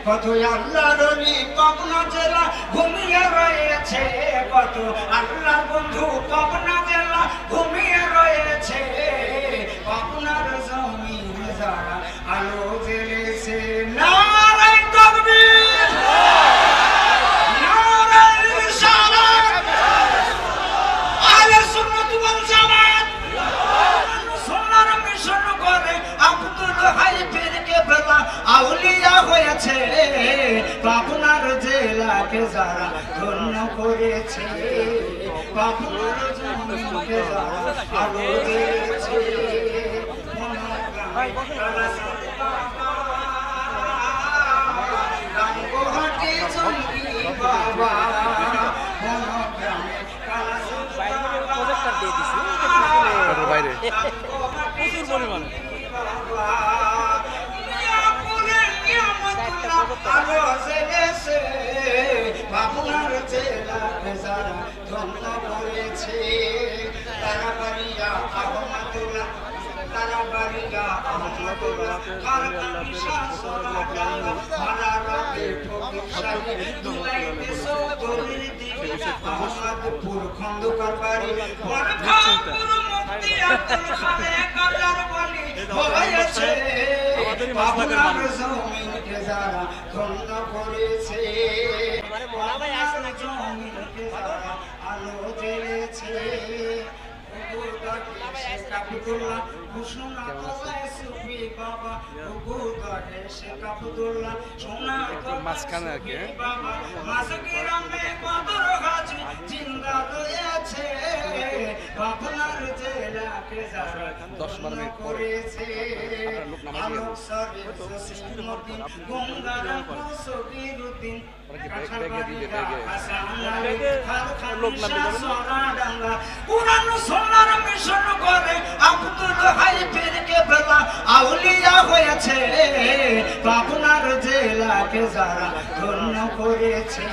কত আল্লাহর ওলি পাবনা জেলা ঘুমিয়ে রয়েছে, কত আল্লাহর বন্ধু পাবনা জেলা ঘুমিয়ে রয়েছে। পাবনার জমিন যারা আলো জ্বেলেছে, নারায়ে তাকবীর, নারায়ে রিসালাত, আহলে সুন্নাত ওয়াল জামাত। সোনার মিশন করে আব্দুল হাই পীর কেবলা আউলিয়া হয়েছে। পাবনার জেলাকে যারা ধন্য করেছে, পাবনার জমিনকে যারা আলো দিয়েছে। রামগোহাটি জঙ্গি বাবা, প্রজেক্টর দিয়ে দিছি বাইরে প্রচুর পরিমাণে পাবনার জেলাকে যারা ধন্য করেছে, তারা বাড়িয়া আহমদুল্লাহ, তারা বাড়িয়া আহমদুল্লাহ, কারখানা শাসনা গাঙ্গা মারা রাতে ফকিরশাহী দুলাইতে চৌধুরীর দিকে আহমদপুর খন্দকার বাড়ি বরখাপুর মুফতি আব্দুল খালেক আল্লাহর বলি হয়েছে। পাবনার জমিনকে যারা ধন্য করেছে, পাবনার জমিনকে যারা আলো জ্বেলেছে। মাঝখানে আর কি জিন্দা রয়েছে। পাবনার জেলাকে যারা 10-12 মিনিট করেছে, আলোক সরে জসিমউদ্দিন গঙ্গারামপুর সগীরউদ্দিন কুরআন সুন্নাহর মিশন করে আব্দুল হাই পীর কেবলা আউলিয়া হয়েছে। পাবনার জেলাকে যারা ধন্য করেছে,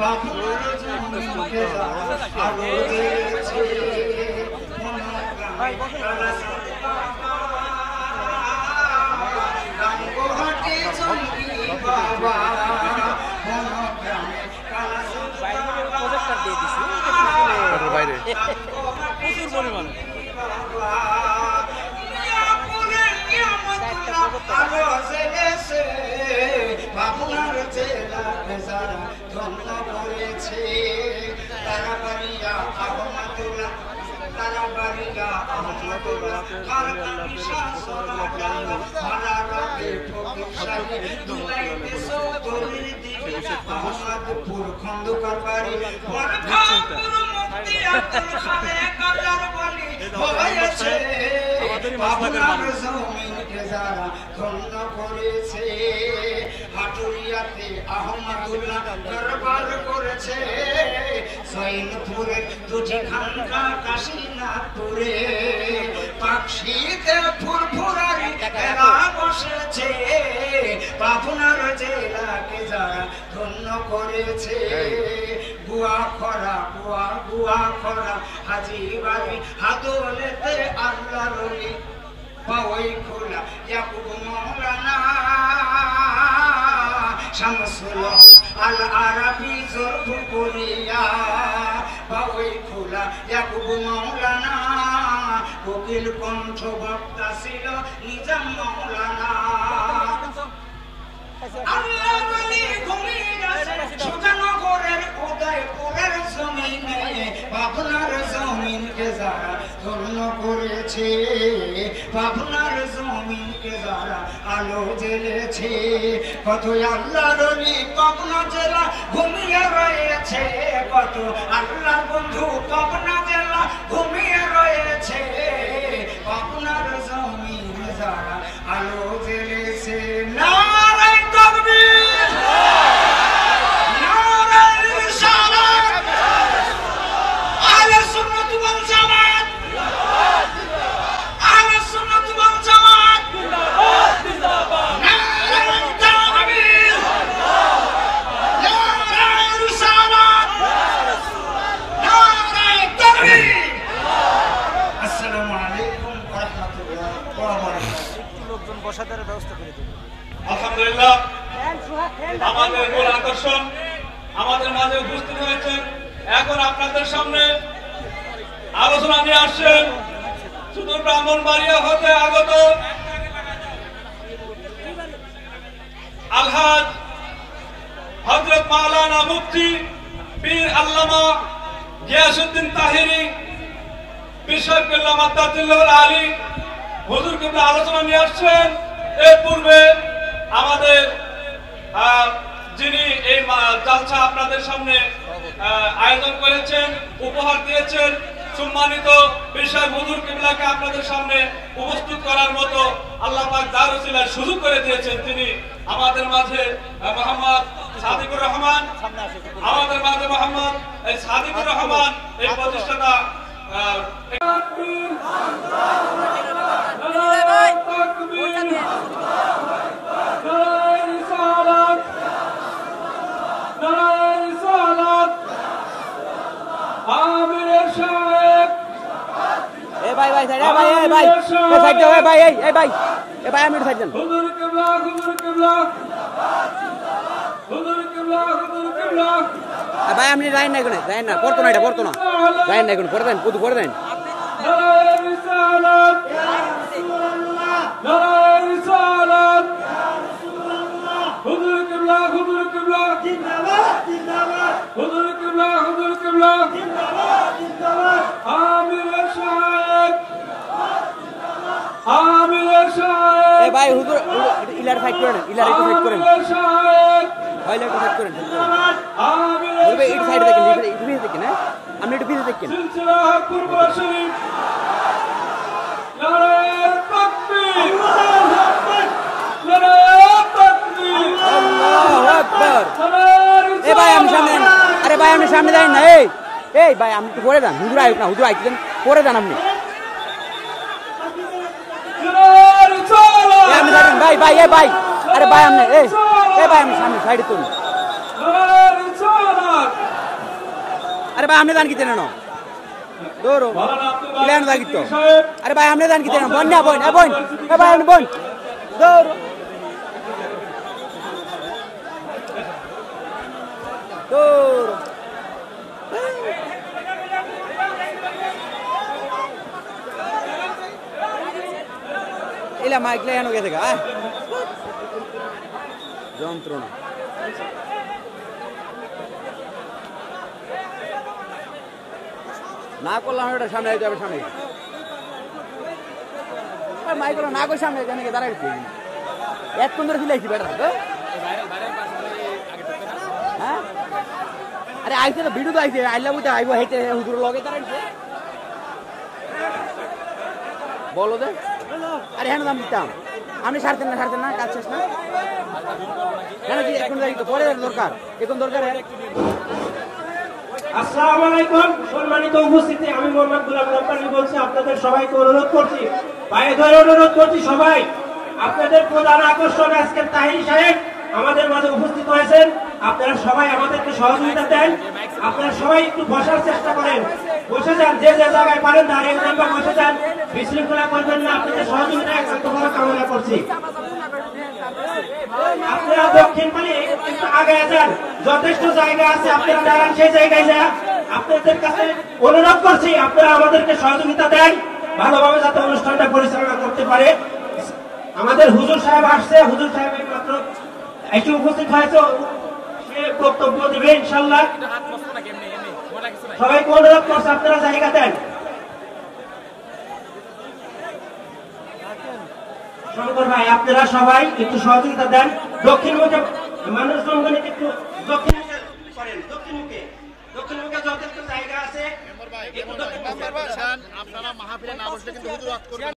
পাবনার জমিনকে যারা আলো দিয়েছে। রামগোহাটি জঙ্গি বাবা, প্রজেক্টর দিয়ে দিছি বাইরে প্রচুর পরিমাণে পাবনার জেলাকে যারা ধন্য করেছে, তারা বাড়িয়া আহমদুল্লাহ, তারা বাড়িয়া আহমদুল্লাহ, কারখানা শাসনা গাঙ্গা মারা রাতে ফকিরশাহী দুলাইতে চৌধুরীর দিকে আহমদপুর খন্দকার বাড়ি বরখাপুর মুফতি আব্দুল খালেক আল্লাহর বলি হয়েছে। পাবনার জমিনকে যারা ধন্য করেছে, হাটুরিয়াতে আহমদুল্লাহ দরবার করেছে। সৈনপুরে দুটি খানকা, কাশীনাথপুরে পাকশিতে ফুরফুরারি এরা বসেছে। পাবনার জেলাকে যারা ধন্য করেছে, গুয়া খরা গুয়া খরা হাজি বাড়ি হাদলেতে আল্লাহর ওলি পাওয়াই খোলা ইয়াকুব মাওলানা শামসুল আল আরাবি জরফ করিয়া পাওয়াই খোলা ইয়াকুব মাওলানা কোকিল কণ্ঠ বক্তা ছিল নিজাম মাওলানা। আল্লাহ বলি ঘুমিয়ে গেছে সুজানগরের উদয়পুরের জমিনে। পাবনার জমিনকে যারা ধন্য করেছে, পাবনার জমিনকে যারা আলো জ্বেলেছে। কত আল্লাহর ওলি পাবনা জেলা ঘুমিয়ে রয়েছে, কত আল্লাহর বন্ধু পাবনা জেলা ঘুমিয়ে রয়েছে। পাবনার জমিন যারা আলো জ্বেলেছে, নারায়ে তাকবীর, নারায়ে রিসালাত, আহলে সুন্নাত ওয়াল জামাত, আহলে সুন্নাত ওয়াল জামাত। নারায়ে তাকবীর, নারায়ে রিসালাত, নারায়ে তাকবীর। আসসালামু আলাইকুম ওয়া রাহমাতুল্লাহ। আমাদের মূল আকর্ষণ আমাদের মাঝে উপস্থিত হয়েছেন। এখন আপনাদের সামনে আলোচনা নিয়ে আসছেন শুধু ব্রাহ্মণবাড়িয়া হতে আগত আলহাজ হযরত মাওলানা মুফতি পীর আল্লামা গিয়াসউদ্দিন তাহিরি বিশ্বর কিবলা মাদ্দাতুল্লাহুল আলী হুজুর কিবলা আলোচনা নিয়ে আসছেন। এর পূর্বে আমাদের যিনি এই জালসা আপনাদের সামনে আয়োজন করেছেন, উপহার দিয়েছেন, সম্মানিত বিষয় হুজুর কিবলাকে আপনাদের সামনে উপস্থিত করার মতো আল্লাহ পাক যার ওসিলায় সুযোগ করে দিয়েছেন, তিনি আমাদের মাঝে মোহাম্মদ সাদিকুর রহমান, আমাদের মাঝে মোহাম্মদ সাদিকুর রহমান এই প্রতিষ্ঠাতা ভাই আপনি রাইন না কোনে রাইন না পড়তো না, এটা পড়তো না, রাইন না কোনে পড়ে দেন, পুদু পড়ে দেন। ভাই হুজুর ইলার ফাইট করেন, ইলার একটু ফাইট করেন, ইলার একটু ফাইট করেন, বলবে এই সাইডে দেখেন, একটু পিছে দেখেন, হ্যাঁ আপনি একটু পিছে দেখেন। ভাই আমি সামনে, আরে ভাই আপনি সামনে দেন না, এই ভাই আপনি একটু পরে দেন, হুজুর আয়ুক না, হুজুর আইতেন পরে দেন আপনি। ভাই ভাই এ ভাই, আরে ভাই আপনি এ ভাই আপনি সামনে সাইডে তুলুন। আরে ভাই আপনি দান কি দেন দৌড়ো ইলান দাগি তো, আরে ভাই আপনি দান কি দেন বোন না বোন, এ বোন, এ ভাই আপনি বোন দৌড়ো দৌড়ো। ইলা মাইক লেয়ানো গেছে গা যন্ত্রণা। না করলাম ওটা সামনে আইতে হবে, সামনে মাইক না করে সামনে জানে দাঁড়াইছি এতক্ষণ ধরে ফিলাইছি বেটার। হ্যাঁ আরে আইছে তো ভিডিও তো আইছে, আইলা বুঝতে আইব হেঁটে হুজুর লগে দাঁড়াইছে বলো দে। আরে হ্যাঁ দাম দিতাম আপনি ছাড়তেন না কাজ শেষ না কেন কি এখন পরে দরকার, এখন দরকার। আসসালামু আলাইকুম সম্মানিত উপস্থিতি, আমি মোহাম্মদ গোলাম রব্বানী বলছি। আপনাদের সবাইকে অনুরোধ করছি, পায়ে ধরে অনুরোধ করছি, সবাই আপনাদের প্রধান আকর্ষণ আজকের তাহিরি সাহেব আমাদের মাঝে উপস্থিত হয়েছেন। আপনারা সবাই আমাদেরকে সহযোগিতা দেন, আপনারা সবাই একটু বসার চেষ্টা করেন, বসে যান, যে যে জায়গায় পারেন দাঁড়িয়ে যান বা বসে যান, বিশৃঙ্খলা করবেন না। আপনাদের সহযোগিতা একান্তভাবে কামনা করছি। আপনারা দক্ষিণ পানে একটু আগে যান, যথেষ্ট জায়গা আছে, আপনারা দাঁড়ান সেই জায়গায় যান। আপনাদের কাছে অনুরোধ করছি আপনারা আমাদেরকে সহযোগিতা দেন, ভালোভাবে যাতে অনুষ্ঠানটা পরিচালনা করতে পারে। আমাদের হুজুর সাহেব আসছে, হুজুর সাহেব মাত্র একটু উপস্থিত হয়েছে, সে বক্তব্য দেবে ইনশাল্লাহ। সবাইকে অনুরোধ করছে আপনারা জায়গা দেন। শঙ্কর ভাই আপনারা সবাই একটু সহযোগিতা দেন, দক্ষিণ মুখে মানুষজন একটু দক্ষিণ মুখে করেন, দক্ষিণ মুখে যথেষ্ট জায়গা আছে। আপনারা মাহফিলে না বসলে কিন্তু হুজুর